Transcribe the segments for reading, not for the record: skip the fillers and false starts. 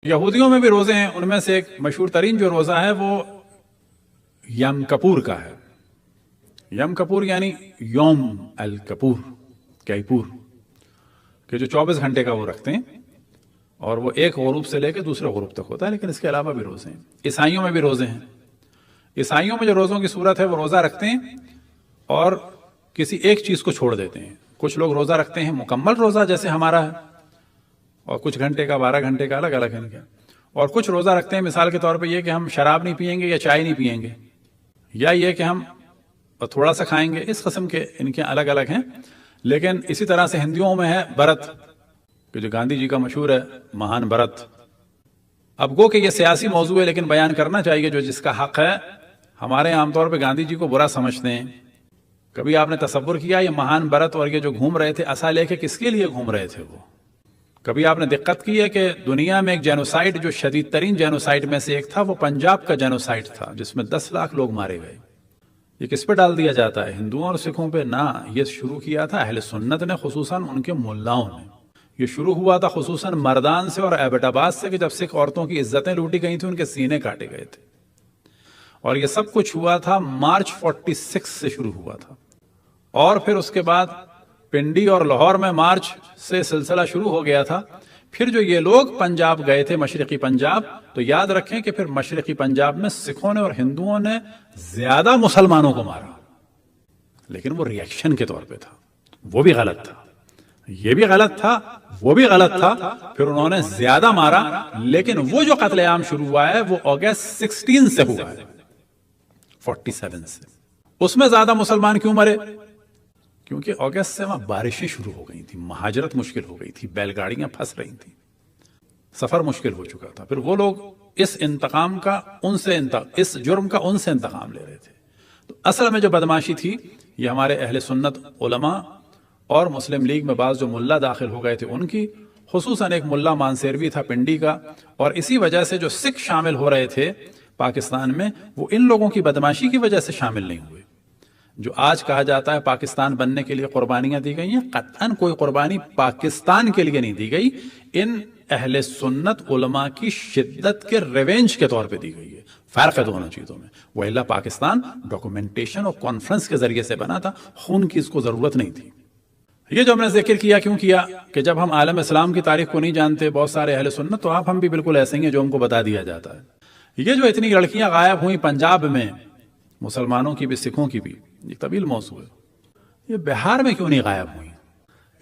یہودیوں میں بھی روزے ہیں، ان میں سے ایک مشہور ترین جو روزہ ہے وہ یم کپور کا ہے۔ یم کپور یعنی یوم الکپور، کیپور، کہ جو 24 گھنٹے کا وہ رکھتے ہیں، اور وہ ایک غروب سے لے کے دوسرے غروب تک ہوتا ہے، لیکن اس کے علاوہ بھی روزے ہیں۔ عیسائیوں میں بھی روزے ہیں۔ عیسائیوں میں جو روزوں کی صورت ہے وہ روزہ رکھتے ہیں اور کسی ایک چیز کو چھوڑ دیتے ہیں۔ کچھ لوگ روزہ رکھتے ہیں مکمل روزہ جیسے ہمارا ہے، اور کچھ گھنٹے کا، 12 گھنٹے کا، الگ الگ ہے، اور کچھ روزہ رکھتے ہیں مثال کے طور پہ یہ کہ ہم شراب نہیں پئیں گے یا چائے نہیں پئیں گے، یا یہ کہ ہم تھوڑا سا کھائیں گے۔ اس قسم کے ان کے الگ الگ ہیں۔ لیکن اسی طرح سے ہندوؤں میں ہے برت، کہ جو گاندھی جی کا مشہور ہے مہان برت۔ اب گو کہ یہ سیاسی موضوع ہے، لیکن بیان کرنا چاہیے جو جس کا حق ہے۔ ہمارے عام طور پہ گاندھی جی کو برا سمجھتے ہیں۔ کبھی آپ نے تصور کیا یہ مہان برت اور یہ جو گھوم رہے تھے عصا لے کے کس کے لیے گھوم رہے تھے وہ؟ کبھی آپ نے دقت کی ہے کہ دنیا میں ایک جینوسائیڈ جو شدید ترین جینوسائیڈ میں سے ایک تھا وہ پنجاب کا جینوسائیڈ تھا، جس میں 10 لاکھ لوگ مارے گئے۔ یہ کس پہ ڈال دیا جاتا ہے؟ ہندوؤں اور سکھوں پہ؟ نہ، یہ شروع کیا تھا اہل سنت نے، خصوصاً ان کے ملاؤں نے۔ یہ شروع ہوا تھا خصوصاً مردان سے اور ایبٹ آباد سے، کہ جب سکھ عورتوں کی عزتیں لوٹی گئی تھیں، ان کے سینے کاٹے گئے تھے۔ اور یہ سب کچھ ہوا تھا مارچ 46 سے شروع ہوا تھا، اور پھر اس کے بعد پنڈی اور لاہور میں مارچ سے سلسلہ شروع ہو گیا تھا۔ پھر جو یہ لوگ پنجاب گئے تھے، مشرقی پنجاب، تو یاد رکھیں کہ پھر مشرقی پنجاب میں سکھوں نے اور ہندوؤں نے زیادہ مسلمانوں کو مارا، لیکن وہ ریئیکشن کے طور پہ تھا۔ وہ بھی غلط تھا، یہ بھی غلط تھا، وہ بھی غلط تھا۔ پھر انہوں نے زیادہ مارا، لیکن وہ جو قتل عام شروع ہوا ہے وہ اگست 16 سے ہوا ہے، 47 سے۔ اس میں زیادہ مسلمان کیوں مرے؟ کیونکہ اگست سے وہاں بارشیں شروع ہو گئی تھیں، مہاجرت مشکل ہو گئی تھی، بیل گاڑیاں پھنس رہی تھیں، سفر مشکل ہو چکا تھا۔ پھر وہ لوگ اس انتقام کا اس جرم کا ان سے انتقام لے رہے تھے۔ تو اصل میں جو بدماشی تھی یہ ہمارے اہل سنت علماء اور مسلم لیگ میں بعض جو ملا داخل ہو گئے تھے ان کی، خصوصاً ایک ملا مانسیروی تھا پنڈی کا، اور اسی وجہ سے جو سکھ شامل ہو رہے تھے پاکستان میں وہ ان لوگوں کی بدماشی کی وجہ سے شامل نہیں ہوئے۔ جو آج کہا جاتا ہے پاکستان بننے کے لیے قربانیاں دی گئی ہیں، قطعاً کوئی قربانی پاکستان کے لیے نہیں دی گئی، ان اہل سنت علماء کی شدت کے ریونج کے طور پہ دی گئی ہے۔ فرق ہے دونوں چیزوں میں۔ وہ اللہ پاکستان ڈاکومنٹیشن اور کانفرنس کے ذریعے سے بنا تھا، خون کی اس کو ضرورت نہیں تھی۔ یہ جو ہم نے ذکر کیا کیوں کیا کہ جب ہم عالم اسلام کی تاریخ کو نہیں جانتے بہت سارے اہل سنت، تو آپ ہم بھی بالکل ایسے ہی ہیں جو ہم کو بتا دیا جاتا ہے۔ یہ جو اتنی لڑکیاں غائب ہوئیں پنجاب میں، مسلمانوں کی بھی سکھوں کی بھی، یہ طویل موضوع ہے۔ یہ بہار میں کیوں نہیں غائب ہوئیں؟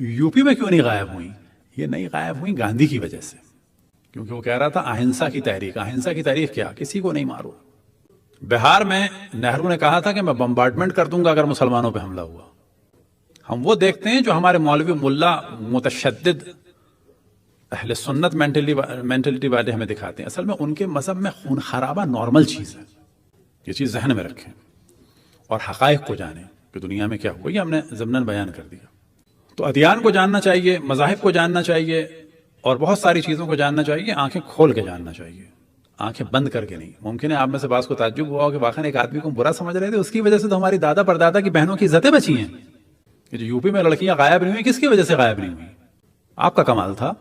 یو پی میں کیوں نہیں غائب ہوئیں؟ یہ نہیں غائب ہوئیں گاندھی کی وجہ سے، کیونکہ وہ کہہ رہا تھا اہنسا کی تحریک۔ اہنسا کی تحریک کیا؟ کسی کو نہیں مارو۔ بہار میں نہرو نے کہا تھا کہ میں بمبارڈمنٹ کر دوں گا اگر مسلمانوں پہ حملہ ہوا۔ ہم وہ دیکھتے ہیں جو ہمارے مولوی ملا متشدد اہل سنت مینٹلٹی والے ہمیں دکھاتے ہیں، اصل میں ان کے مذہب میں خون خرابہ نارمل چیز ہے۔ یہ چیز ذہن میں رکھیں اور حقائق کو جانیں کہ دنیا میں کیا ہوا۔ یہ ہم نے ضمناً بیان کر دیا۔ تو ادیان کو جاننا چاہیے، مذاہب کو جاننا چاہیے، اور بہت ساری چیزوں کو جاننا چاہیے، آنکھیں کھول کے جاننا چاہیے، آنکھیں بند کر کے نہیں۔ ممکن ہے آپ میں سے بعض کو تعجب ہوا ہو کہ واقعی ایک آدمی کو برا سمجھ رہے تھے، اس کی وجہ سے تو ہماری دادا پردادا کی بہنوں کی عزتیں بچی ہیں۔ یہ جو یو پی میں لڑکیاں غائب نہیں ہوئی، کس کی وجہ سے غائب نہیں ہوئی؟ آپ کا کمال تھا،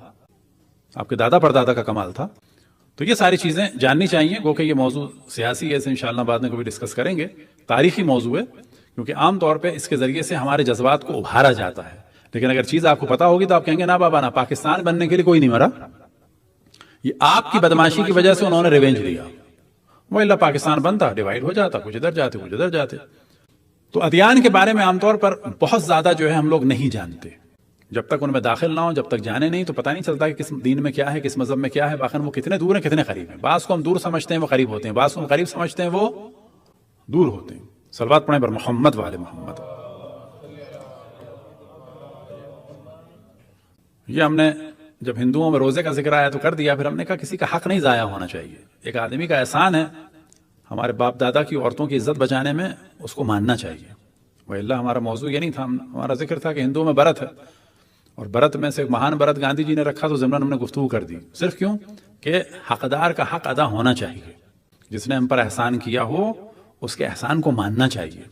آپ کے دادا پردادا کا کمال تھا۔ تو یہ ساری چیزیں جاننی چاہیے، گو کہ یہ موضوع سیاسی ہے، اسے انشاءاللہ بعد میں کبھی ڈسکس کریں گے۔ تاریخی موضوع ہے، کیونکہ عام طور پہ اس کے ذریعے سے ہمارے جذبات کو ابھارا جاتا ہے، لیکن اگر چیز آپ کو پتا ہوگی تو آپ کہیں گے نا بابا نا، پاکستان بننے کے لیے کوئی نہیں مرا، یہ آپ کی بدماشی کی وجہ سے انہوں نے ریونج لیا۔ وہ اللہ پاکستان بنتا، ڈیوائیڈ ہو جاتا، کچھ ادھر جاتے کچھ ادھر جاتے۔ تو ادیان کے بارے میں عام طور پر بہت زیادہ جو ہے ہم لوگ نہیں جانتے، جب تک ان میں داخل نہ ہو، جب تک جانے نہیں تو پتہ نہیں چلتا کہ کس دین میں کیا ہے، کس مذہب میں کیا ہے، باقی وہ کتنے دور ہیں کتنے قریب ہیں۔ بعض کو ہم دور سمجھتے ہیں وہ قریب ہوتے ہیں، بعض کو ہم قریب سمجھتے ہیں وہ دور ہوتے ہیں۔ صلوات پڑھیں پر محمد والے محمد۔ یہ ہم نے جب ہندوؤں میں روزے کا ذکر آیا تو کر دیا، پھر ہم نے کہا کسی کا حق نہیں ضائع ہونا چاہیے۔ ایک آدمی کا احسان ہے ہمارے باپ دادا کی عورتوں کی عزت بچانے میں، اس کو ماننا چاہیے۔ وہ اللہ ہمارا موضوع یہ نہیں تھا، ہمارا ذکر تھا کہ ہندوؤں میں برت ہے، اور برت میں سے ایک مہان برت گاندھی جی نے رکھا، تو ضمن ہم نے گفتگو کر دی، صرف کیوں کہ حقدار کا حق ادا ہونا چاہیے۔ جس نے ہم پر احسان کیا ہو اس کے احسان کو ماننا چاہیے۔